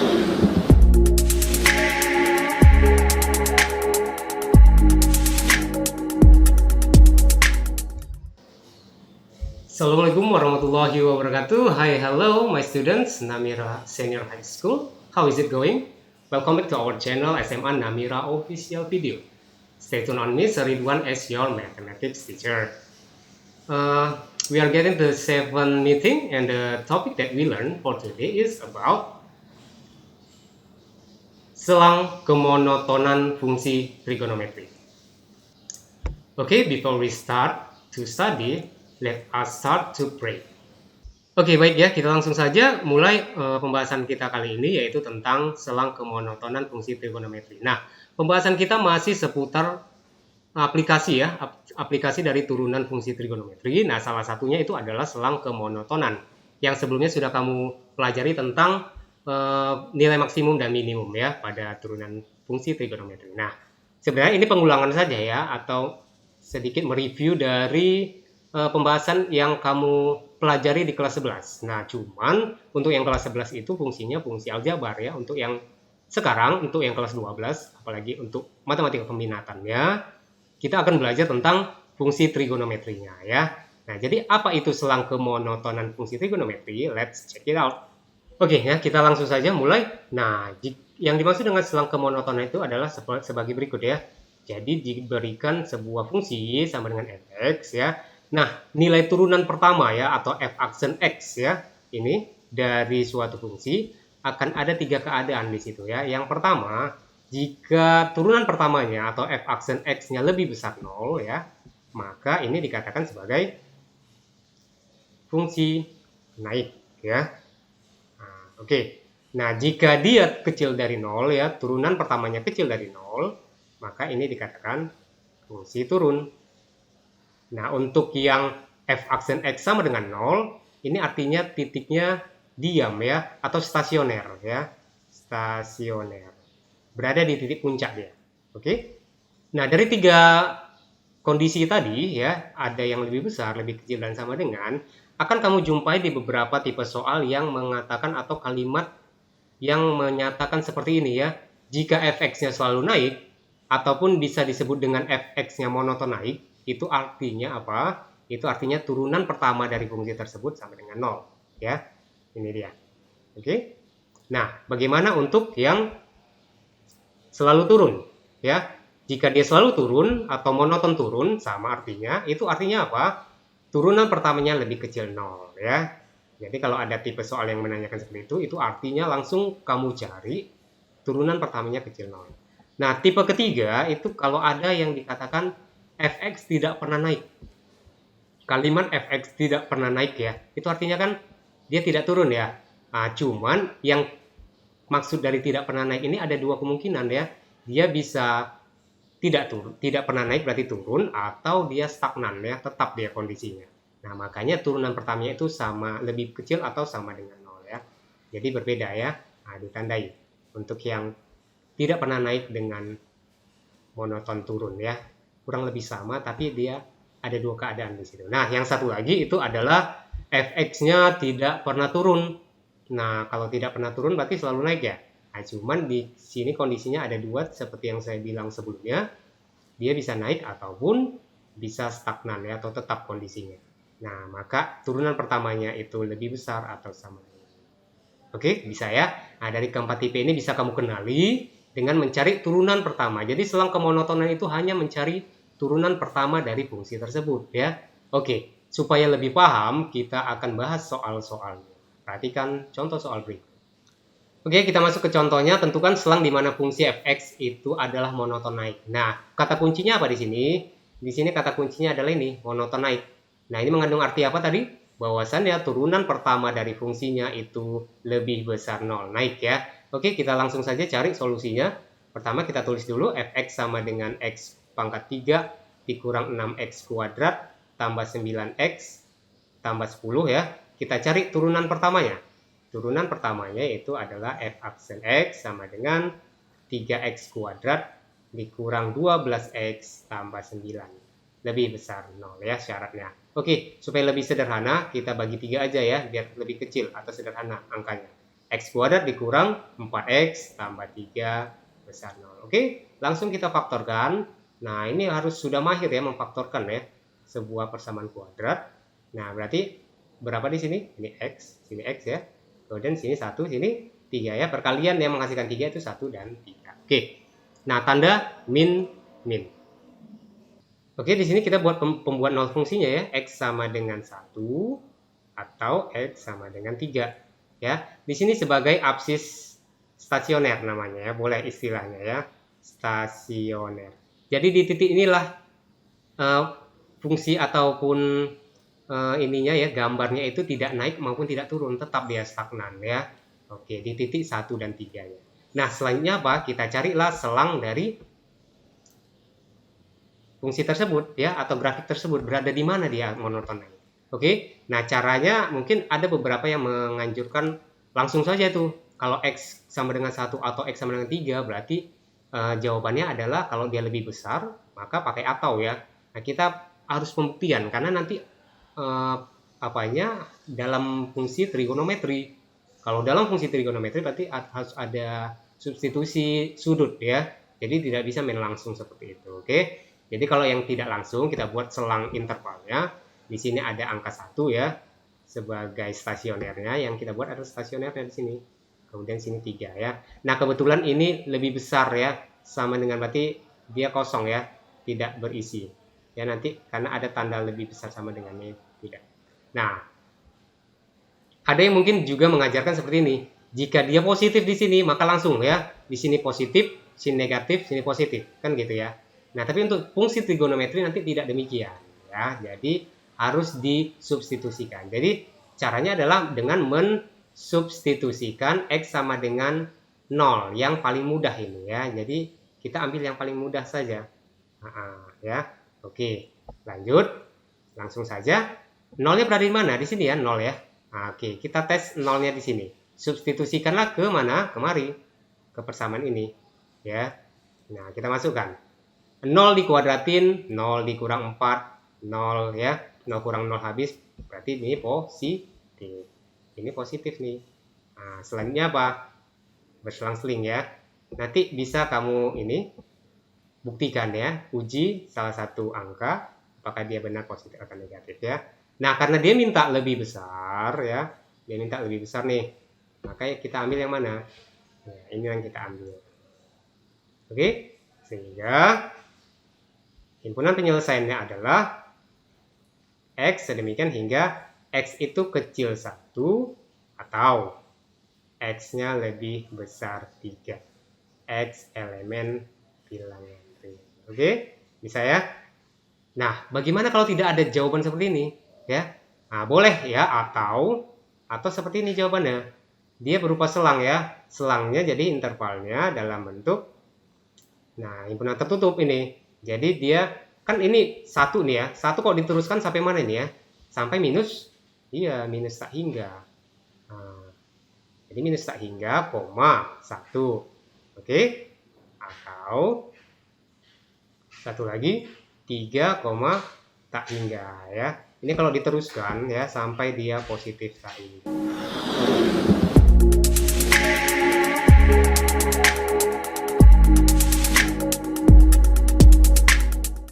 Assalamualaikum warahmatullahi wabarakatuh. Hi, hello, my students, Namira Senior High School. How is it going? Welcome back to our channel SMA Namira Official Video. Stay tuned on me, Ridwan, as your mathematics teacher. We are getting the 7th meeting, and the topic that we learn for today is about selang kemonotonan fungsi trigonometri. Okay, before we start to study, let us start to pray. Oke, baik ya, kita langsung saja mulai pembahasan kita kali ini, yaitu tentang selang kemonotonan fungsi trigonometri. Nah, pembahasan kita masih seputar aplikasi ya, aplikasi dari turunan fungsi trigonometri. Nah, salah satunya itu adalah selang kemonotonan, yang sebelumnya sudah kamu pelajari tentang nilai maksimum dan minimum ya pada turunan fungsi trigonometri. Nah, sebenarnya ini pengulangan saja ya, atau sedikit mereview dari pembahasan yang kamu pelajari di kelas 11. Nah, cuman untuk yang kelas 11 itu fungsinya fungsi aljabar ya. Untuk yang sekarang, untuk yang kelas 12, apalagi untuk matematika peminatannya, kita akan belajar tentang fungsi trigonometrinya ya. Nah, jadi apa itu selang kemonotonan fungsi trigonometri? Let's check it out. Oke ya, kita langsung saja mulai. Nah, yang dimaksud dengan selang kemonotonan itu adalah sebagai berikut ya. Jadi diberikan sebuah fungsi sama dengan fx ya. Nah, nilai turunan pertama ya, atau f aksen x ya, ini dari suatu fungsi akan ada 3 keadaan di situ ya. Yang pertama, jika turunan pertamanya atau f aksen x-nya lebih besar 0 ya, maka ini dikatakan sebagai fungsi naik ya. Nah, oke. Nah, jika dia kecil dari 0 ya, turunan pertamanya kecil dari 0, maka ini dikatakan fungsi turun. Nah, untuk yang f aksen x sama dengan 0, ini artinya titiknya diam ya, atau stasioner ya. Stasioner. Berada di titik puncak dia. Oke? Nah, dari 3 kondisi tadi ya, ada yang lebih besar, lebih kecil, dan sama dengan, akan kamu jumpai di beberapa tipe soal yang mengatakan atau kalimat yang menyatakan seperti ini ya. Jika fx-nya selalu naik, ataupun bisa disebut dengan fx-nya monoton naik, itu artinya apa? Itu artinya turunan pertama dari fungsi tersebut sama dengan 0 ya. Ini dia. Oke. Nah, bagaimana untuk yang selalu turun ya? Jika dia selalu turun atau monoton turun, sama artinya, itu artinya apa? Turunan pertamanya lebih kecil 0 ya. Jadi kalau ada tipe soal yang menanyakan seperti itu artinya langsung kamu cari turunan pertamanya kecil 0. Nah, tipe ketiga itu kalau ada yang dikatakan fx tidak pernah naik. Kalimat fx tidak pernah naik ya, itu artinya kan dia tidak turun ya. Nah, cuman yang maksud dari tidak pernah naik ini ada 2 kemungkinan ya. Dia bisa tidak turun, tidak pernah naik berarti turun, atau dia stagnan ya, tetap dia kondisinya. Nah, makanya turunan pertamanya itu sama, lebih kecil atau sama dengan 0 ya. Jadi berbeda ya. Nah, ditandai untuk yang tidak pernah naik dengan monoton turun ya. Kurang lebih sama, tapi dia ada 2 keadaan di situ. Nah, yang satu lagi itu adalah fx-nya tidak pernah turun. Nah, kalau tidak pernah turun berarti selalu naik ya. Nah, cuman di sini kondisinya ada 2 seperti yang saya bilang sebelumnya. Dia bisa naik ataupun bisa stagnan ya, atau tetap kondisinya. Nah, maka turunan pertamanya itu lebih besar atau sama. Oke, bisa ya. Nah, dari keempat tipe ini bisa kamu kenali dengan mencari turunan pertama. Jadi selang kemonotonan itu hanya mencari turunan pertama dari fungsi tersebut ya. Oke, supaya lebih paham kita akan bahas soal-soalnya. Perhatikan contoh soal berikut. Oke, kita masuk ke contohnya. Tentukan selang di mana fungsi fx itu adalah monoton naik. Nah, kata kuncinya apa di sini? Di sini kata kuncinya adalah ini, monoton naik. Nah, ini mengandung arti apa tadi? Bahwasannya turunan pertama dari fungsinya itu lebih besar 0, naik ya. Oke, kita langsung saja cari solusinya. Pertama kita tulis dulu fx sama dengan x pangkat 3 dikurang 6x kuadrat tambah 9x tambah 10 ya. Kita cari turunan pertamanya. Turunan pertamanya itu adalah f aksen x sama dengan 3x kuadrat dikurang 12x tambah 9. Lebih besar 0 ya syaratnya. Oke, supaya lebih sederhana kita bagi 3 aja ya, biar lebih kecil atau sederhana angkanya. X kuadrat dikurang 4X tambah 3 besar 0. Oke, langsung kita faktorkan. Nah, ini harus sudah mahir ya memfaktorkan ya sebuah persamaan kuadrat. Nah, berarti berapa di sini? Ini X, sini X ya. Kemudian sini 1, sini 3 ya. Perkalian yang menghasilkan 3 itu 1 dan 3. Oke. Nah, tanda min. Oke, di sini kita buat pembuat nol fungsinya ya. X sama dengan 1 atau X sama dengan 3 ya. Di sini sebagai absis stasioner namanya ya, boleh istilahnya ya, stasioner. Jadi di titik inilah fungsi ataupun ininya ya, gambarnya itu tidak naik maupun tidak turun, tetap dia stagnan ya. Oke, di titik 1 dan 3-nya. Nah, selanjutnya apa? Kita carilah selang dari fungsi tersebut ya, atau grafik tersebut berada di mana dia monotonnya. Oke, nah caranya mungkin ada beberapa yang menganjurkan langsung saja tuh. Kalau X sama dengan 1 atau X sama dengan 3 berarti jawabannya adalah kalau dia lebih besar maka pakai atau ya. Nah, kita harus pembuktian karena nanti dalam fungsi trigonometri. Kalau dalam fungsi trigonometri berarti harus ada substitusi sudut ya. Jadi tidak bisa main langsung seperti itu. Oke. Jadi kalau yang tidak langsung kita buat selang intervalnya. Di sini ada angka 1 ya sebagai stasionernya, yang kita buat adalah stasionernya di sini. Kemudian sini 3 ya. Nah, kebetulan ini lebih besar ya. Sama dengan berarti dia kosong ya, tidak berisi. Ya nanti karena ada tanda lebih besar sama dengannya tidak. Nah, ada yang mungkin juga mengajarkan seperti ini. Jika dia positif di sini, maka langsung ya. Di sini positif, sini negatif, sini positif. Kan gitu ya. Nah, tapi untuk fungsi trigonometri nanti tidak demikian. Ya, jadi harus disubstitusikan. Jadi, caranya adalah dengan mensubstitusikan X sama dengan 0. Yang paling mudah ini ya. Jadi, kita ambil yang paling mudah saja. Ya, oke. Lanjut. Langsung saja. 0-nya berada di mana? Di sini ya, 0 ya. Oke, kita tes 0-nya di sini. Substitusikanlah ke mana? Kemari. Ke persamaan ini. Ya. Nah, kita masukkan. 0 dikuadratin, 0 dikurang 4, 0 ya. 0 kurang 0 habis. Berarti ini positif. Ini positif nih. Nah, selanjutnya apa? Berselang-seling ya. Nanti bisa kamu ini buktikan ya. Uji salah satu angka. Apakah dia benar positif atau negatif ya. Nah, karena dia minta lebih besar ya, dia minta lebih besar nih, makanya kita ambil yang mana? Nah, ini yang kita ambil. Oke, sehingga himpunan penyelesaiannya adalah X sedemikian hingga X itu kecil 1 atau X-nya lebih besar 3. X elemen bilangan real. Oke, bisa ya? Nah, bagaimana kalau tidak ada jawaban seperti ini? Ya, nah, boleh ya atau seperti ini jawabannya. Dia berupa selang ya, selangnya jadi intervalnya dalam bentuk, nah himpunan tertutup ini. Jadi dia kan ini 1 nih ya, 1 kok diteruskan sampai mana ini ya? Sampai minus, iya minus tak hingga. Nah, jadi minus tak hingga, koma 1, oke? Atau satu lagi 3, tak hingga ya. Ini kalau diteruskan ya sampai dia positif tak hingga.